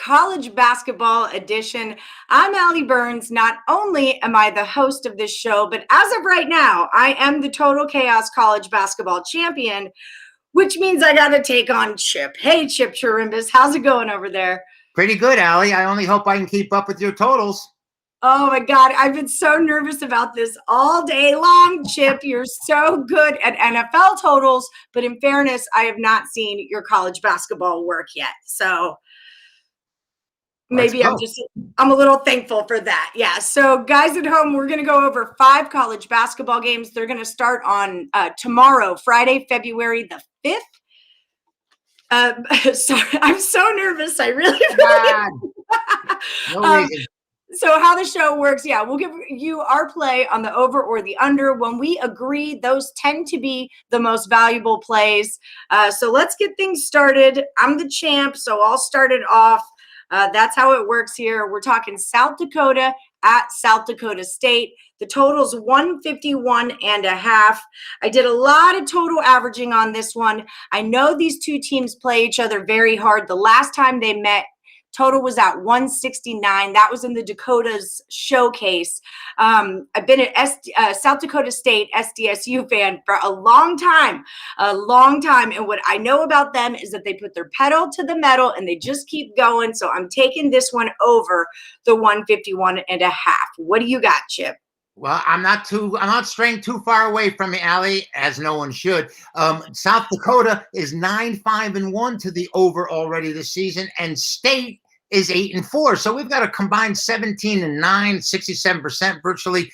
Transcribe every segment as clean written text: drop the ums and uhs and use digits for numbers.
college basketball edition. I'm Allie Burns. Not only am I the host of this show, but as of right now, I am the Total Chaos College Basketball Champion, which means I got to take on Chip. Hey, Chip Chirimbes, how's it going over there? Pretty good, Allie. I only hope I can keep up with your totals. Oh my God, I've been so nervous about this all day long, Chip. You're so good at NFL totals, but in fairness, I have not seen your college basketball work yet. So maybe I'm a little thankful for that. Yeah. So guys at home, we're going to go over 5 college basketball games. They're going to start on tomorrow, Friday, February the 5th. Sorry, I'm so nervous. I really am. So how the show works, we'll give you our play on the over or the under. When we agree, those tend to be the most valuable plays. So let's get things started. I'm the champ, so I'll start it off. That's how it works here. We're talking South Dakota at South Dakota State. The total's 151.5. I did a lot of total averaging on this one. I know these two teams play each other very hard. The last time they met, total was at 169. That was in the Dakota's showcase. I've been a South Dakota State SDSU fan for a long time. And what I know about them is that they put their pedal to the metal and they just keep going. So I'm taking this one over the 151.5. What do you got, Chip? Well, I'm not straying too far away from you, Allie, as no one should. South Dakota is 9-5-1 to the over already this season, and State is 8-4. So we've got a combined 17-9, 67% virtually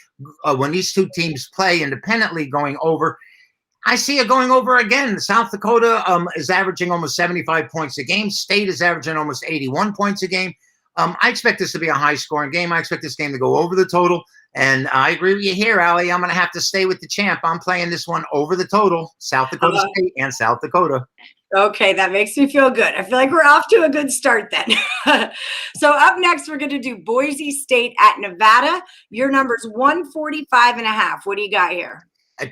when these two teams play independently going over. I see it going over again. South Dakota is averaging almost 75 points a game. State is averaging almost 81 points a game. I expect this to be a high-scoring game. I expect this game to go over the total. And I agree with you here, Allie. I'm going to have to stay with the champ. I'm playing this one over the total, South Dakota State and South Dakota. Okay, that makes me feel good. I feel like we're off to a good start then. So up next, we're going to do Boise State at Nevada. Your number's 145.5. What do you got here?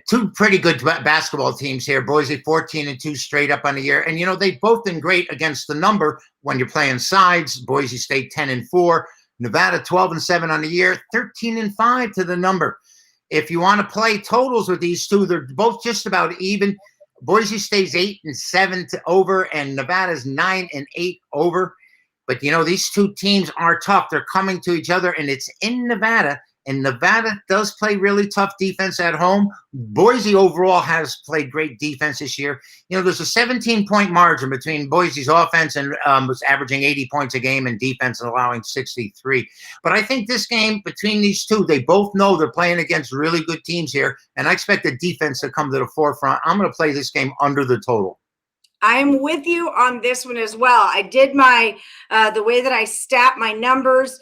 Two pretty good basketball teams here. Boise 14-2 straight up on the year. And, you know, they've both been great against the number when you're playing sides. Boise State 10-4. Nevada 12-7 on the year, 13-5 to the number. If you want to play totals with these two, they're both just about even. Boise State's 8-7 to over, and Nevada's 9-8 over. But you know, these two teams are tough. They're coming to each other, and it's in Nevada. And Nevada does play really tough defense at home. Boise overall has played great defense this year. You know, there's a 17-point margin between Boise's offense and was averaging 80 points a game and defense allowing 63. But I think this game between these two, they both know they're playing against really good teams here. And I expect the defense to come to the forefront. I'm going to play this game under the total. I'm with you on this one as well. I did my the way that I stat my numbers.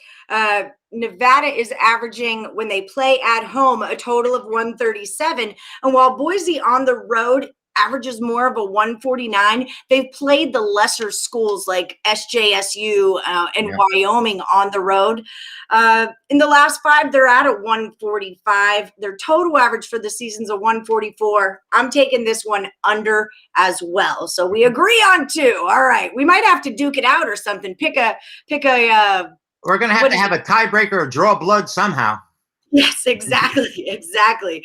Nevada is averaging, when they play at home, a total of 137. And while Boise on the road averages more of a 149, they've played the lesser schools like SDSU and Wyoming on the road. In the last 5, they're at a 145. Their total average for the season's a 144. I'm taking this one under as well. So we agree on 2. All right. We might have to duke it out or something. Pick a we're going to have a tiebreaker or draw blood somehow. Yes, exactly.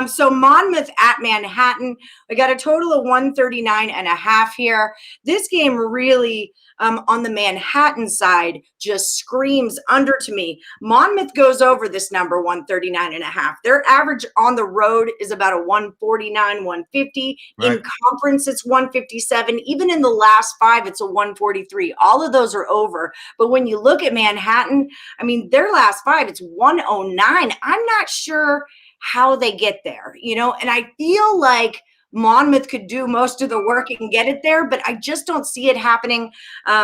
So Monmouth at Manhattan, I got a total of 139.5 here. This game really, on the Manhattan side, just screams under to me. Monmouth goes over this number, 139.5. Their average on the road is about a 149, 150. Right. In conference, it's 157. Even in the last 5, it's a 143. All of those are over. But when you look at Manhattan, I mean, their last 5, it's 109. I'm not sure how they get there, you know, and I feel like Monmouth could do most of the work and get it there, but I just don't see it happening.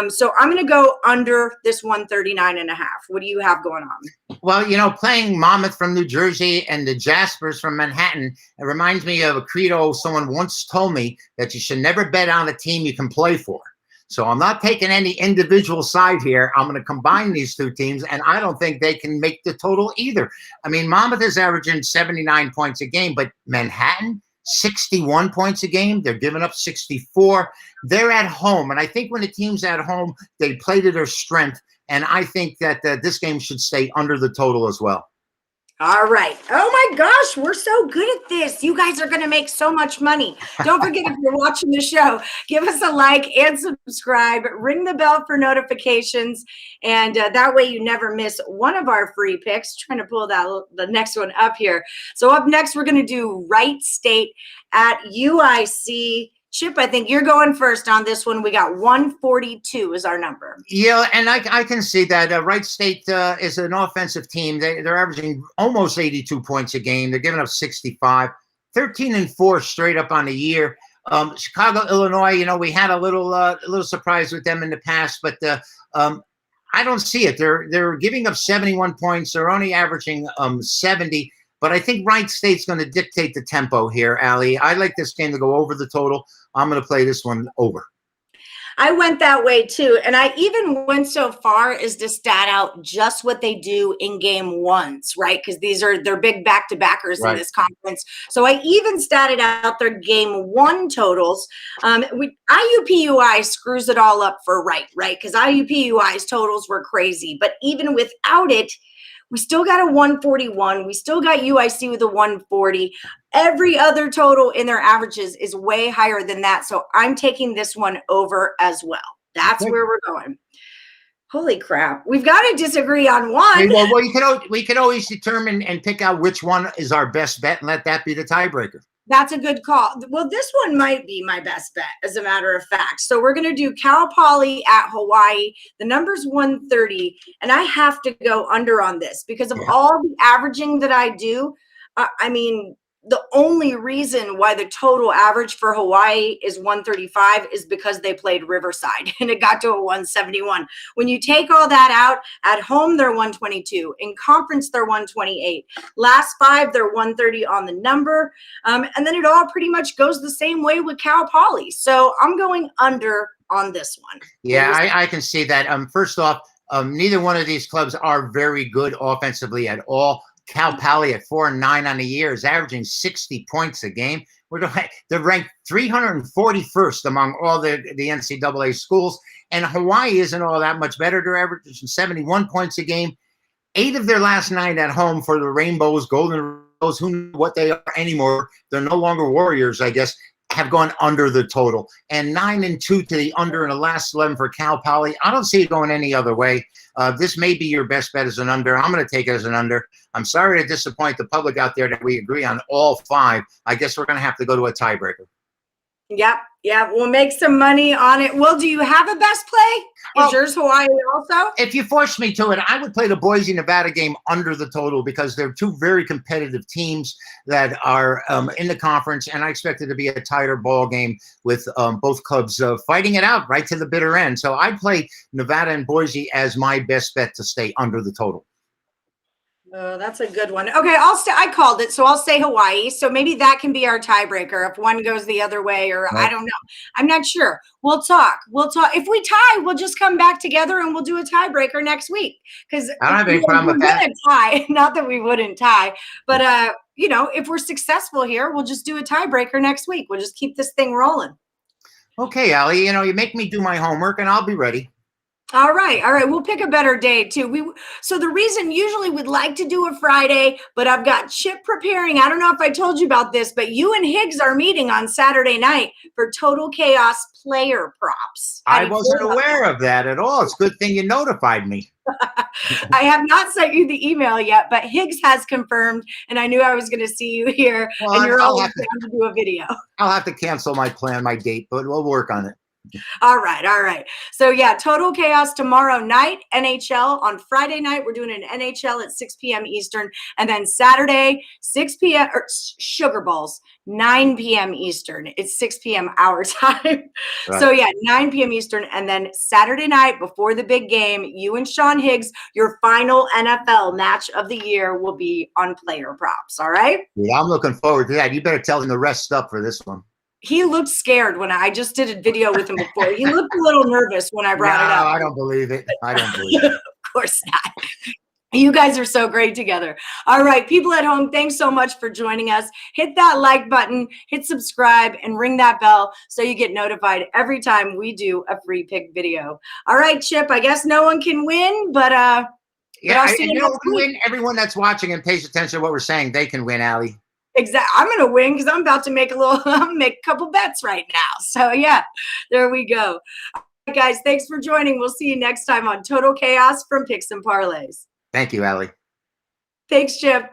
So I'm going to go under this 139.5. What do you have going on? Well, you know, playing Monmouth from New Jersey and the Jaspers from Manhattan, it reminds me of a credo someone once told me, that you should never bet on a team you can play for. So I'm not taking any individual side here. I'm going to combine these two teams, and I don't think they can make the total either. I mean, Monmouth is averaging 79 points a game, but Manhattan, 61 points a game. They're giving up 64. They're at home. And I think when the team's at home, they play to their strength. And I think that this game should stay under the total as well. All right. Oh my gosh, we're so good at this. You guys are going to make so much money. Don't forget, if you're watching the show, give us a like and subscribe. Ring the bell for notifications. And that way you never miss one of our free picks. Trying to pull the next one up here. So up next, we're going to do Wright State at UIC. Chip, I think you're going first on this one. We got 142 is our number. Yeah, and I can see that. Wright State is an offensive team. They're averaging almost 82 points a game. They're giving up 65, 13-4 straight up on the year. Chicago, Illinois, we had a little surprise with them in the past, but I don't see it. They're giving up 71 points. They're only averaging 70. But I think Wright State's going to dictate the tempo here, Allie. I like this game to go over the total. I'm going to play this one over. I went that way too. And I even went so far as to stat out just what they do in game ones, right? Because they're big back-to-backers in this conference. So I even statted out their game one totals. IUPUI screws it all up for Wright, right? Because IUPUI's totals were crazy. But even without it, we still got a 141. We still got UIC with a 140. Every other total in their averages is way higher than that. So I'm taking this one over as well. That's where we're going. Holy crap. We've got to disagree on one. Well, we can always determine and pick out which one is our best bet and let that be the tiebreaker. That's a good call. Well, this one might be my best bet, as a matter of fact. So we're going to do Cal Poly at Hawaii. The number's 130, and I have to go under on this because of all the averaging that I do. The only reason why the total average for Hawaii is 135 is because they played Riverside and it got to a 171. When you take all that out, at home, they're 122. In conference, they're 128. Last five, they're 130 on the number. And then it all pretty much goes the same way with Cal Poly. So I'm going under on this one. Yeah, I can see that. First off, neither one of these clubs are very good offensively at all. Cal Poly at 4-9 on the year is averaging 60 points a game. They're ranked 341st among all the NCAA schools, and Hawaii isn't all that much better. They're averaging 71 points a game. 8 of their last 9 at home for the Rainbows, Golden Rainbows, who know what they are anymore. They're no longer Warriors, I guess, have gone under the total. And 9-2 to the under in the last 11 for Cal Poly. I don't see it going any other way. This may be your best bet as an under. I'm going to take it as an under. I'm sorry to disappoint the public out there that we agree on all 5. I guess we're going to have to go to a tiebreaker. Yep. We'll make some money on it. Well, do you have a best play? Is yours Hawaii also? If you force me to it, I would play the Boise, Nevada game under the total because they're 2 very competitive teams that are in the conference, and I expect it to be a tighter ball game with both clubs fighting it out right to the bitter end. So I'd play Nevada and Boise as my best bet to stay under the total. Oh, that's a good one. Okay, I called it, so I'll say Hawaii. So maybe that can be our tiebreaker if one goes the other way, or I don't know. I'm not sure. We'll talk. If we tie, we'll just come back together and we'll do a tiebreaker next week. Because I don't have any problem with that. Tie. Not that we wouldn't tie, but if we're successful here, we'll just do a tiebreaker next week. We'll just keep this thing rolling. Okay, Allie. You make me do my homework, and I'll be ready. All right. We'll pick a better day too. So the reason usually we'd like to do a Friday, but I've got Chip preparing. I don't know if I told you about this, but you and Higgs are meeting on Saturday night for Total Chaos player props. I wasn't aware of that at all. It's a good thing you notified me. I have not sent you the email yet, but Higgs has confirmed, and I knew I was going to see you here, and you're always down to do a video. I'll have to cancel my date, but we'll work on it. All right. So Total Chaos tomorrow night, NHL. On Friday night, we're doing an NHL at 6 p.m. Eastern. And then Saturday, 6 p.m. or Sugar Balls, 9 p.m. Eastern. It's 6 p.m. our time. Right. So 9 p.m. Eastern. And then Saturday night before the big game, you and Sean Higgs, your final NFL match of the year will be on player props. All right. Yeah, I'm looking forward to that. You better tell him to rest up for this one. He looked scared when I just did a video with him before. He looked a little nervous when I brought it up. I don't believe it. Of course not. You guys are so great together. All right, people at home, thanks so much for joining us. Hit that like button, hit subscribe, and ring that bell so you get notified every time we do a free pick video. All right, Chip, I guess no one can win, but Yeah, I'll see you next week. win. Everyone that's watching and pays attention to what we're saying, they can win, Allie. Exactly. I'm going to win because I'm about to make a couple bets right now. So yeah, there we go. All right, guys, thanks for joining. We'll see you next time on Total Chaos from Picks and Parlays. Thank you, Allie. Thanks, Chip.